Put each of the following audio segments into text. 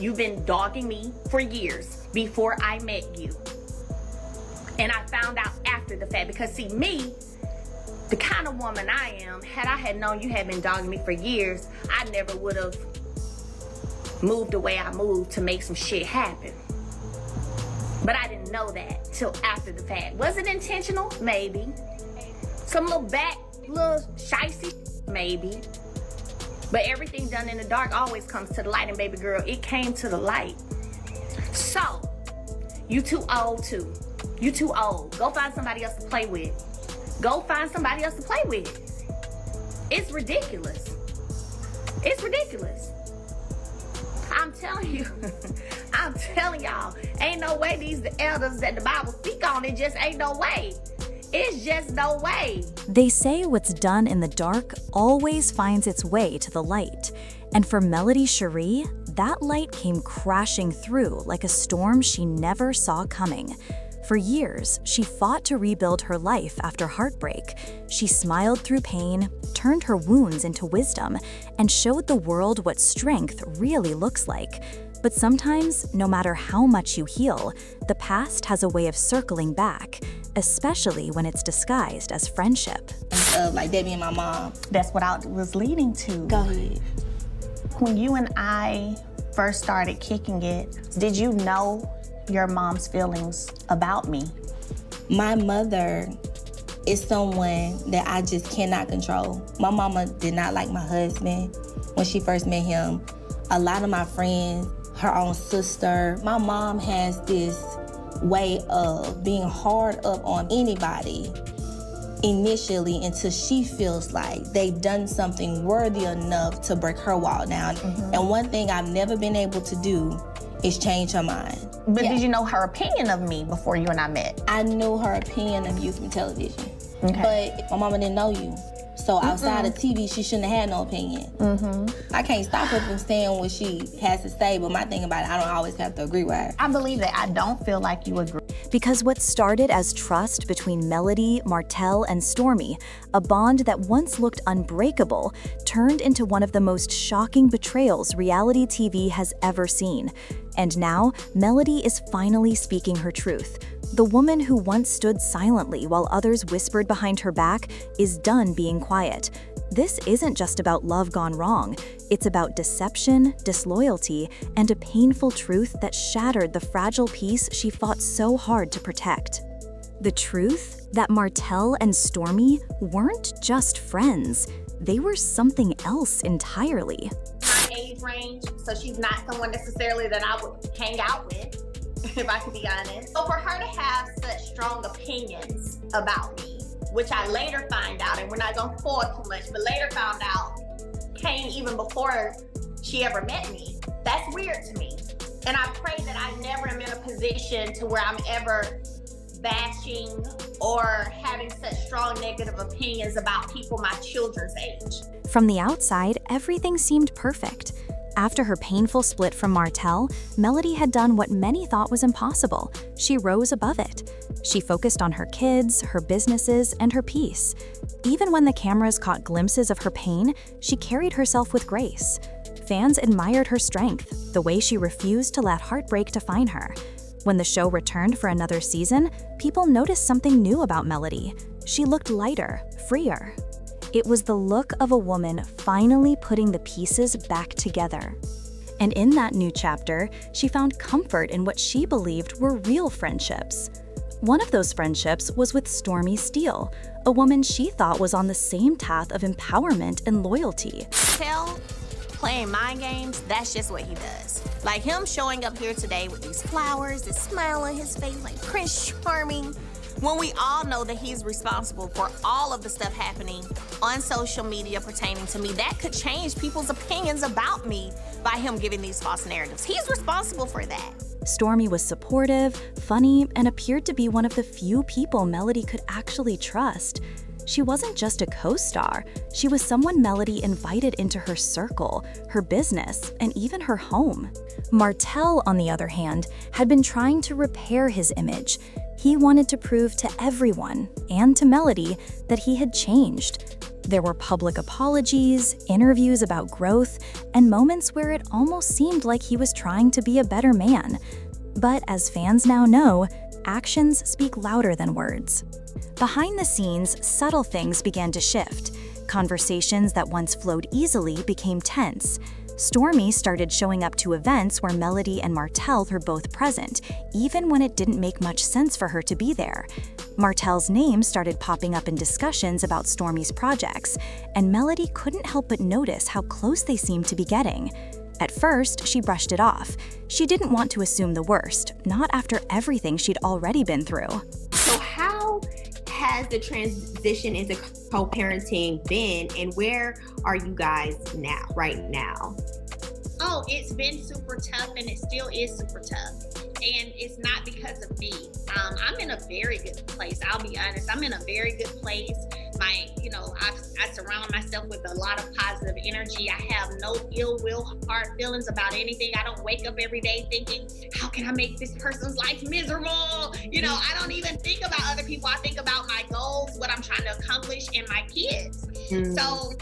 You've been dogging me for years before I met you. And I found out after the fact, because see, me, the kind of woman I am, had I had known you had been dogging me for years, I never would have moved the way I moved to make some shit happen. But I didn't know that till after the fact. Was it intentional? Maybe. Some little shicey? Maybe. But everything done in the dark always comes to the light, and baby girl, it came to the light. So, you too old too. You too old. Go find somebody else to play with. Go find somebody else to play with. It's ridiculous. It's ridiculous. I'm telling you, I'm telling y'all, ain't no way these the elders that the Bible speak on, it just ain't no way. It's just no way. They say what's done in the dark always finds its way to the light. And for Melody Shari, that light came crashing through like a storm she never saw coming. For years, she fought to rebuild her life after heartbreak. She smiled through pain, turned her wounds into wisdom, and showed the world what strength really looks like. But sometimes, no matter how much you heal, the past has a way of circling back, especially when it's disguised as friendship. Like Debbie and my mom. That's what I was leading to. Go ahead. When you and I first started kicking it, did you know your mom's feelings about me? My mother is someone that I just cannot control. My mama did not like my husband when she first met him. A lot of my friends, her own sister. My mom has this way of being hard up on anybody initially until she feels like they've done something worthy enough to break her wall down. And one thing I've never been able to do is change her mind. But did you know her opinion of me before you and I met? I knew her opinion of you from television. Okay. But my mama didn't know you. So outside of TV, she shouldn't have had no opinion. I can't stop her from saying what she has to say, but my thing about it, I don't always have to agree with her. I believe that I don't feel like you agree. Because what started as trust between Melody, Martell, and Stormi, a bond that once looked unbreakable, turned into one of the most shocking betrayals reality TV has ever seen. And now, Melody is finally speaking her truth. The woman who once stood silently while others whispered behind her back is done being quiet. This isn't just about love gone wrong. It's about deception, disloyalty, and a painful truth that shattered the fragile peace she fought so hard to protect. The truth that Martell and Stormi weren't just friends. They were something else entirely. My age range, so she's not someone necessarily that I would hang out with, if I can be honest. So for her to have such strong opinions about me, which I later find out, and we're not gonna spoil too much, but later found out came even before she ever met me, that's weird to me. And I pray that I never am in a position to where I'm ever bashing or having such strong negative opinions about people my children's age. From the outside, everything seemed perfect. After her painful split from Martell, Melody had done what many thought was impossible. She rose above it. She focused on her kids, her businesses, and her peace. Even when the cameras caught glimpses of her pain, she carried herself with grace. Fans admired her strength, the way she refused to let heartbreak define her. When the show returned for another season, people noticed something new about Melody. She looked lighter, freer. It was the look of a woman finally putting the pieces back together. And in that new chapter, she found comfort in what she believed were real friendships. One of those friendships was with Stormi Steele, a woman she thought was on the same path of empowerment and loyalty. Playing mind games, that's just what he does. Like him showing up here today with these flowers, this smile on his face, like Prince Charming, when we all know that he's responsible for all of the stuff happening on social media pertaining to me. That could change people's opinions about me by him giving these false narratives. He's responsible for that. Stormi was supportive, funny, and appeared to be one of the few people Melody could actually trust. She wasn't just a co-star, she was someone Melody invited into her circle, her business, and even her home. Martell, on the other hand, had been trying to repair his image. He wanted to prove to everyone, and to Melody, that he had changed. There were public apologies, interviews about growth, and moments where it almost seemed like he was trying to be a better man. But as fans now know, actions speak louder than words. Behind the scenes, subtle things began to shift. Conversations that once flowed easily became tense. Stormi started showing up to events where Melody and Martell were both present, even when it didn't make much sense for her to be there. Martell's name started popping up in discussions about Stormi's projects, and Melody couldn't help but notice how close they seemed to be getting. At first, she brushed it off. She didn't want to assume the worst, not after everything she'd already been through. So how has the transition into co-parenting been, and where are you guys now, right now? Oh, it's been super tough, and it still is super tough. And it's not because of me. I'm in a very good place. I'll be honest. I'm in a very good place. I surround myself with a lot of positive energy. I have no ill will, hard feelings about anything. I don't wake up every day thinking, how can I make this person's life miserable? I don't even think about other people. I think about my goals, what I'm trying to accomplish, and my kids. So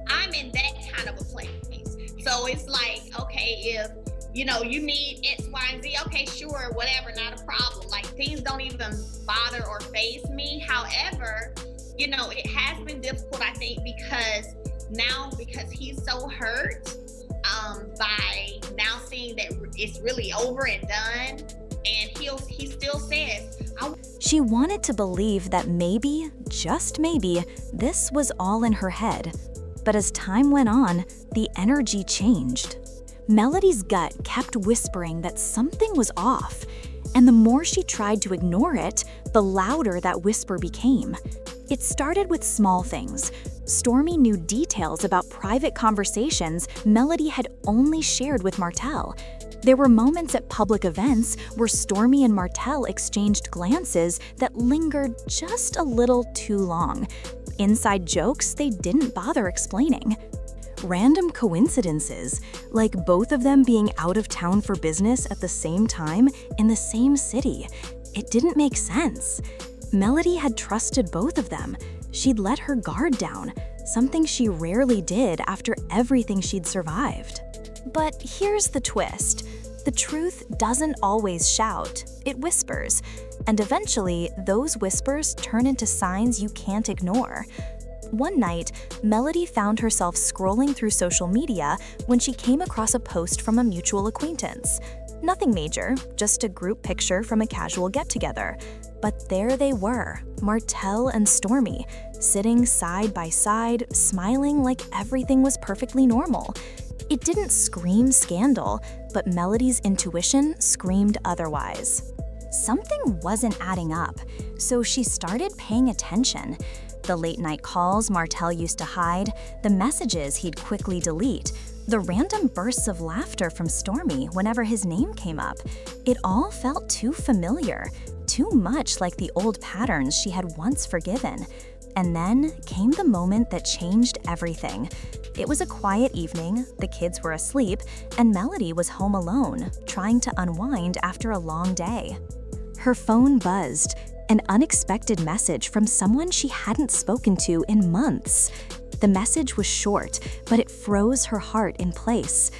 I'm in that kind of a place. So it's like, okay, if you need X, Y, and Z, okay, sure, whatever, not a problem. Like, things don't even bother or faze me. However, it has been difficult, I think, because he's so hurt by now seeing that it's really over and done. And he still says, She wanted to believe that maybe, just maybe, this was all in her head. But as time went on, the energy changed. Melody's gut kept whispering that something was off, and the more she tried to ignore it, the louder that whisper became. It started with small things. Stormi knew details about private conversations Melody had only shared with Martell. There were moments at public events where Stormi and Martell exchanged glances that lingered just a little too long. Inside jokes they didn't bother explaining. Random coincidences, like both of them being out of town for business at the same time in the same city. It didn't make sense. Melody had trusted both of them. She'd let her guard down, something she rarely did after everything she'd survived. But here's the twist. The truth doesn't always shout, it whispers. And eventually, those whispers turn into signs you can't ignore. One night, Melody found herself scrolling through social media when she came across a post from a mutual acquaintance. Nothing major, just a group picture from a casual get-together. But there they were, Martell and Stormi, sitting side by side, smiling like everything was perfectly normal. It didn't scream scandal, but Melody's intuition screamed otherwise. Something wasn't adding up, so she started paying attention. The late-night calls Martell used to hide, the messages he'd quickly delete, the random bursts of laughter from Stormi whenever his name came up. It all felt too familiar, too much like the old patterns she had once forgiven. And then came the moment that changed everything. It was a quiet evening, the kids were asleep, and Melody was home alone, trying to unwind after a long day. Her phone buzzed, an unexpected message from someone she hadn't spoken to in months. The message was short, but it froze her heart in place.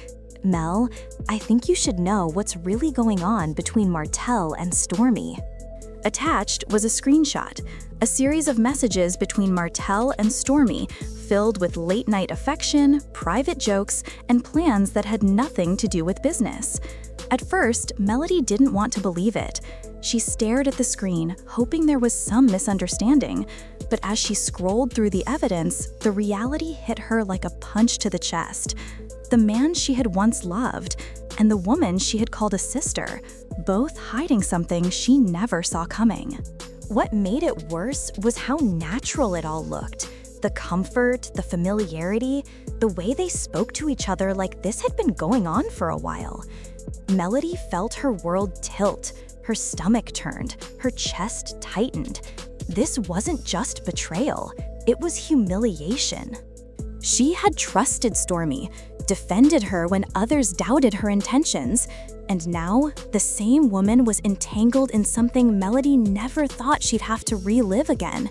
Mel, I think you should know what's really going on between Martell and Stormi. Attached was a screenshot, a series of messages between Martell and Stormi, filled with late-night affection, private jokes, and plans that had nothing to do with business. At first, Melody didn't want to believe it. She stared at the screen, hoping there was some misunderstanding. But as she scrolled through the evidence, the reality hit her like a punch to the chest. The man she had once loved, and the woman she had called a sister, both hiding something she never saw coming. What made it worse was how natural it all looked. The comfort, the familiarity, the way they spoke to each other like this had been going on for a while. Melody felt her world tilt, her stomach turned, her chest tightened. This wasn't just betrayal, it was humiliation. She had trusted Stormi, defended her when others doubted her intentions, and now the same woman was entangled in something Melody never thought she'd have to relive again.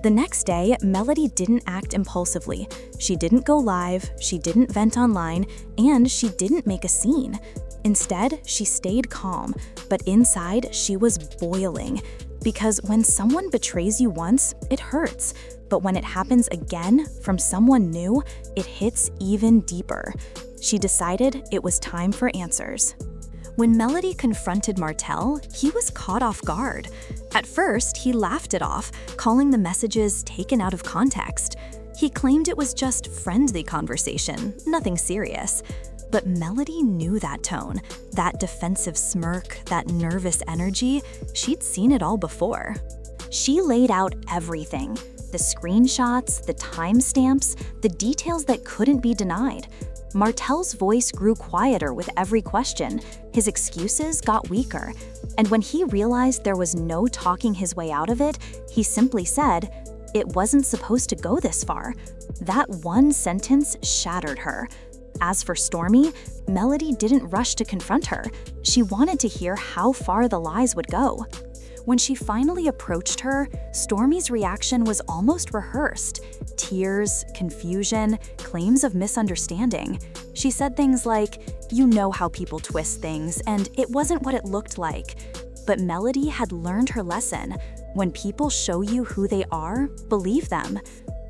The next day, Melody didn't act impulsively. She didn't go live, she didn't vent online, and she didn't make a scene. Instead, she stayed calm, but inside, she was boiling. Because when someone betrays you once, it hurts. But when it happens again from someone new, it hits even deeper. She decided it was time for answers. When Melody confronted Martell, he was caught off guard. At first, he laughed it off, calling the messages taken out of context. He claimed it was just friendly conversation, nothing serious. But Melody knew that tone, that defensive smirk, that nervous energy. She'd seen it all before. She laid out everything. The screenshots, the timestamps, the details that couldn't be denied. Martell's voice grew quieter with every question. His excuses got weaker. And when he realized there was no talking his way out of it, he simply said, "It wasn't supposed to go this far." That one sentence shattered her. As for Stormi, Melody didn't rush to confront her. She wanted to hear how far the lies would go. When she finally approached her, Stormi's reaction was almost rehearsed. Tears, confusion, claims of misunderstanding. She said things like, "You know how people twist things, and it wasn't what it looked like." But Melody had learned her lesson. When people show you who they are, believe them.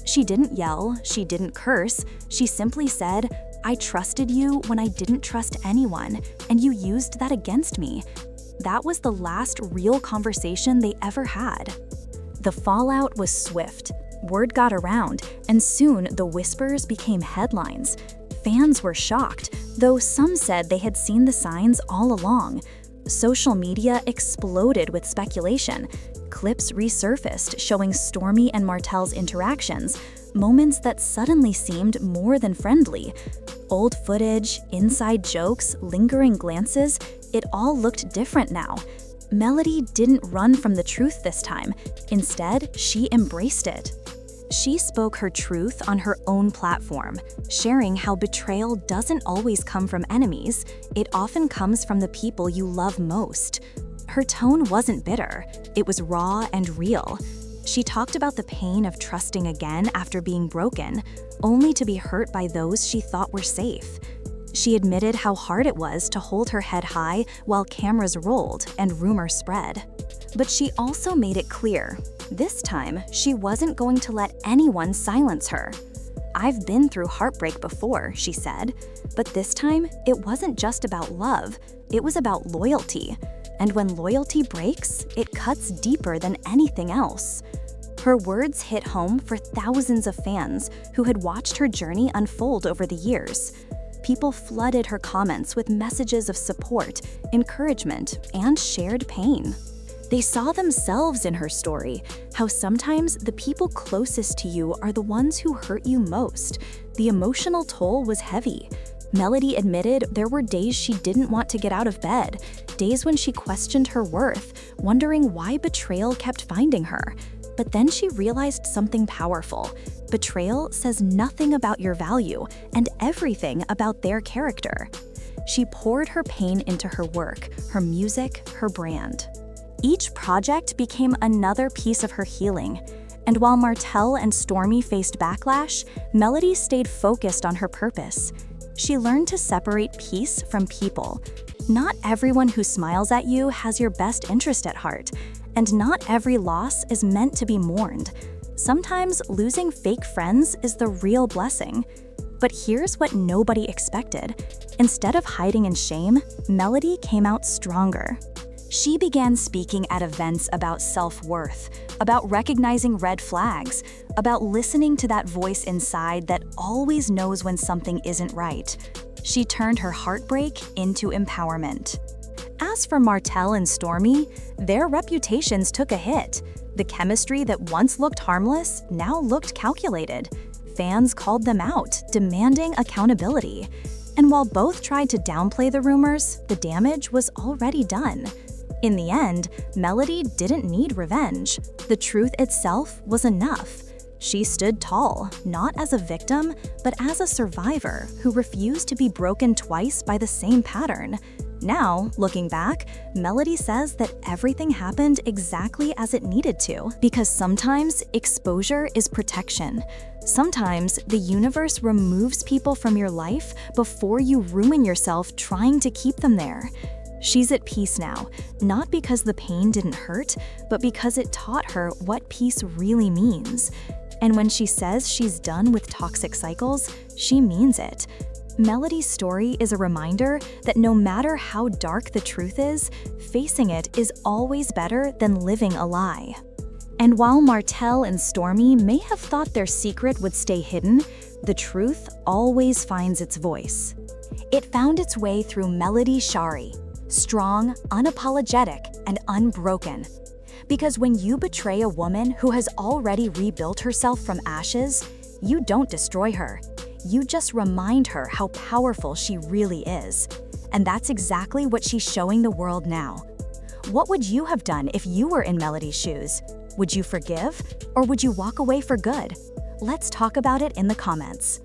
She didn't yell, she didn't curse, she simply said, "I trusted you when I didn't trust anyone, and you used that against me." That was the last real conversation they ever had. The fallout was swift. Word got around, and soon the whispers became headlines. Fans were shocked, though some said they had seen the signs all along. Social media exploded with speculation. Clips resurfaced showing Stormi and Martell's interactions, moments that suddenly seemed more than friendly. Old footage, inside jokes, lingering glances, it all looked different now. Melody didn't run from the truth this time. Instead, she embraced it. She spoke her truth on her own platform, sharing how betrayal doesn't always come from enemies. It often comes from the people you love most. Her tone wasn't bitter. It was raw and real. She talked about the pain of trusting again after being broken, only to be hurt by those she thought were safe. She admitted how hard it was to hold her head high while cameras rolled and rumors spread. But she also made it clear, this time she wasn't going to let anyone silence her. "I've been through heartbreak before," she said, "but this time it wasn't just about love, it was about loyalty. And when loyalty breaks, it cuts deeper than anything else." Her words hit home for thousands of fans who had watched her journey unfold over the years. People flooded her comments with messages of support, encouragement, and shared pain. They saw themselves in her story, how sometimes the people closest to you are the ones who hurt you most. The emotional toll was heavy. Melody admitted there were days she didn't want to get out of bed, days when she questioned her worth, wondering why betrayal kept finding her. But then she realized something powerful. Betrayal says nothing about your value and everything about their character. She poured her pain into her work, her music, her brand. Each project became another piece of her healing. And while Martell and Stormi faced backlash, Melody stayed focused on her purpose. She learned to separate peace from people. Not everyone who smiles at you has your best interest at heart, and not every loss is meant to be mourned. Sometimes losing fake friends is the real blessing. But here's what nobody expected. Instead of hiding in shame, Melody came out stronger. She began speaking at events about self-worth, about recognizing red flags, about listening to that voice inside that always knows when something isn't right. She turned her heartbreak into empowerment. As for Martell and Stormi, their reputations took a hit. The chemistry that once looked harmless now looked calculated. Fans called them out, demanding accountability. And while both tried to downplay the rumors, the damage was already done. In the end, Melody didn't need revenge. The truth itself was enough. She stood tall, not as a victim, but as a survivor who refused to be broken twice by the same pattern. Now, looking back, Melody says that everything happened exactly as it needed to, because sometimes exposure is protection. Sometimes the universe removes people from your life before you ruin yourself trying to keep them there. She's at peace now, not because the pain didn't hurt, but because it taught her what peace really means. And when she says she's done with toxic cycles, she means it. Melody's story is a reminder that no matter how dark the truth is, facing it is always better than living a lie. And while Martell and Stormi may have thought their secret would stay hidden, the truth always finds its voice. It found its way through Melody Shari, strong, unapologetic, and unbroken. Because when you betray a woman who has already rebuilt herself from ashes, you don't destroy her. You just remind her how powerful she really is. And that's exactly what she's showing the world now. What would you have done if you were in Melody's shoes? Would you forgive, or would you walk away for good? Let's talk about it in the comments.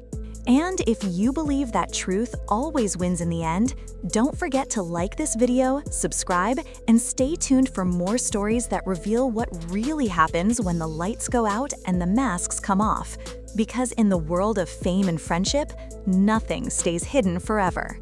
And if you believe that truth always wins in the end, don't forget to like this video, subscribe, and stay tuned for more stories that reveal what really happens when the lights go out and the masks come off. Because in the world of fame and friendship, nothing stays hidden forever.